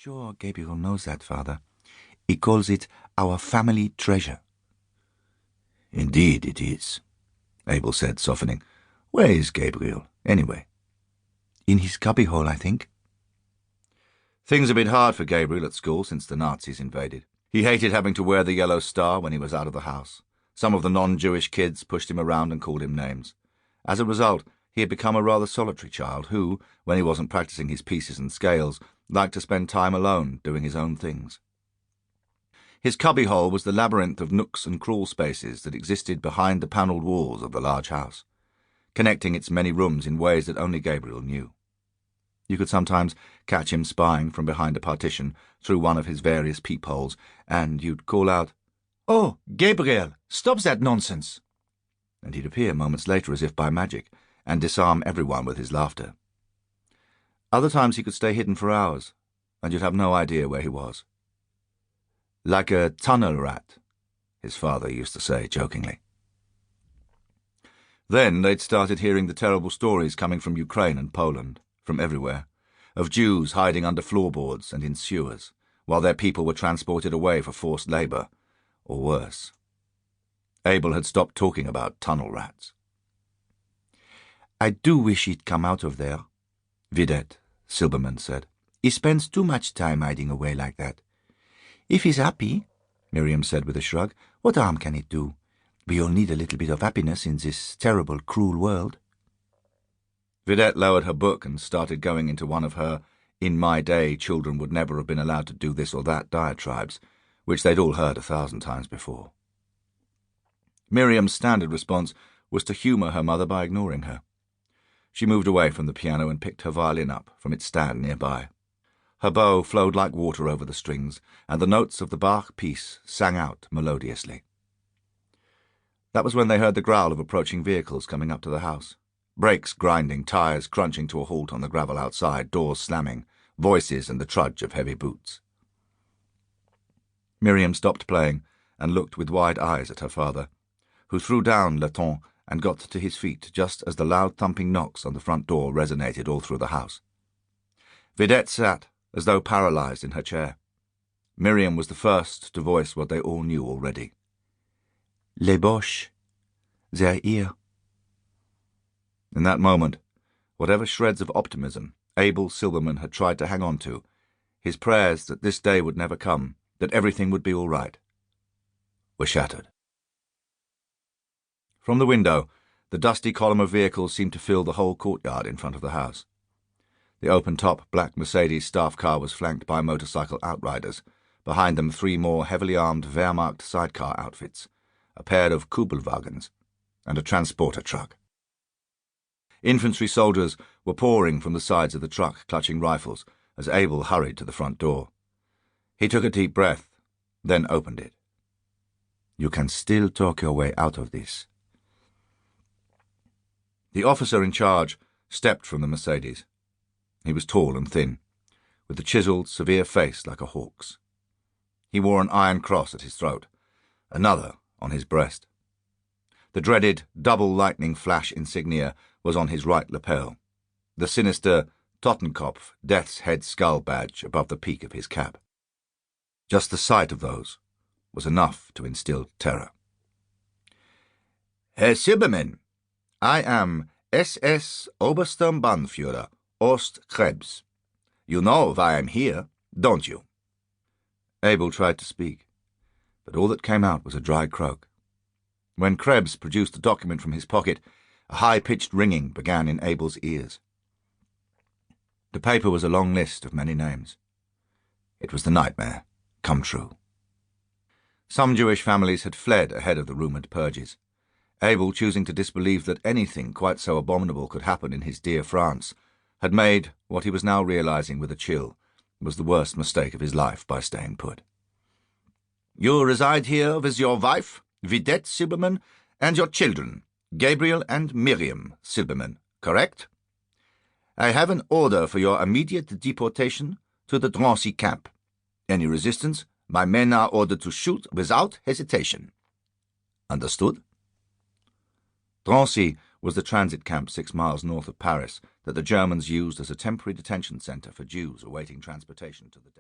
sure Gabriel knows that, Father. He calls it our family treasure. Indeed it is, Abel said, softening. Where is Gabriel, anyway? In his cubbyhole, I think. Things had been hard for Gabriel at school since the Nazis invaded. He hated having to wear the yellow star when he was out of the house. Some of the non-Jewish kids pushed him around and called him names. As a result, he had become a rather solitary child who, when he wasn't practicing his pieces and scales, liked to spend time alone doing his own things. His cubbyhole was the labyrinth of nooks and crawl spaces that existed behind the panelled walls of the large house, connecting its many rooms in ways that only Gabriel knew. You could sometimes catch him spying from behind a partition through one of his various peepholes, and you'd call out, "Oh, Gabriel, stop that nonsense!" And he'd appear moments later as if by magic, and disarm everyone with his laughter. Other times he could stay hidden for hours, and you'd have no idea where he was. Like a tunnel rat, his father used to say jokingly. Then they'd started hearing the terrible stories coming from Ukraine and Poland, from everywhere, of Jews hiding under floorboards and in sewers, while their people were transported away for forced labour, or worse. Abel had stopped talking about tunnel rats. I do wish he'd come out of there, Vidette, Silberman said. He spends too much time hiding away like that. If he's happy, Miriam said with a shrug, what harm can it do? We all need a little bit of happiness in this terrible, cruel world. Vidette lowered her book and started going into one of her, in my day children would never have been allowed to do this or that diatribes, which they'd all heard 1,000 times before. Miriam's standard response was to humour her mother by ignoring her. She moved away from the piano and picked her violin up from its stand nearby. Her bow flowed like water over the strings, and the notes of the Bach piece sang out melodiously. That was when they heard the growl of approaching vehicles coming up to the house. Brakes grinding, tyres crunching to a halt on the gravel outside, doors slamming, voices and the trudge of heavy boots. Miriam stopped playing and looked with wide eyes at her father, who threw down Le Ton and got to his feet just as the loud thumping knocks on the front door resonated all through the house. Vidette sat, as though paralysed in her chair. Miriam was the first to voice what they all knew already. Les Boches, they're here. In that moment, whatever shreds of optimism Abel Silberman had tried to hang on to, his prayers that this day would never come, that everything would be all right, were shattered. From the window, the dusty column of vehicles seemed to fill the whole courtyard in front of the house. The open-top black Mercedes staff car was flanked by motorcycle outriders, behind them 3 more heavily armed Wehrmacht sidecar outfits, a pair of Kubelwagens, and a transporter truck. Infantry soldiers were pouring from the sides of the truck, clutching rifles, as Abel hurried to the front door. He took a deep breath, then opened it. You can still talk your way out of this. The officer in charge stepped from the Mercedes. He was tall and thin, with a chiselled, severe face like a hawk's. He wore an iron cross at his throat, another on his breast. The dreaded double lightning flash insignia was on his right lapel, the sinister Totenkopf death's head skull badge above the peak of his cap. Just the sight of those was enough to instill terror. Herr Silberman, I am SS Obersturmbannführer Ost Krebs. You know why I'm here, don't you? Abel tried to speak, but all that came out was a dry croak. When Krebs produced the document from his pocket, a high-pitched ringing began in Abel's ears. The paper was a long list of many names. It was the nightmare come true. Some Jewish families had fled ahead of the rumoured purges, Abel choosing to disbelieve that anything quite so abominable could happen in his dear France, had made, what he was now realising with a chill, was the worst mistake of his life by staying put. You reside here with your wife, Vidette Silberman, and your children, Gabriel and Miriam Silberman, correct? I have an order for your immediate deportation to the Drancy camp. Any resistance, my men are ordered to shoot without hesitation. Understood? Drancy was the transit camp 6 miles north of Paris that the Germans used as a temporary detention centre for Jews awaiting transportation to the death.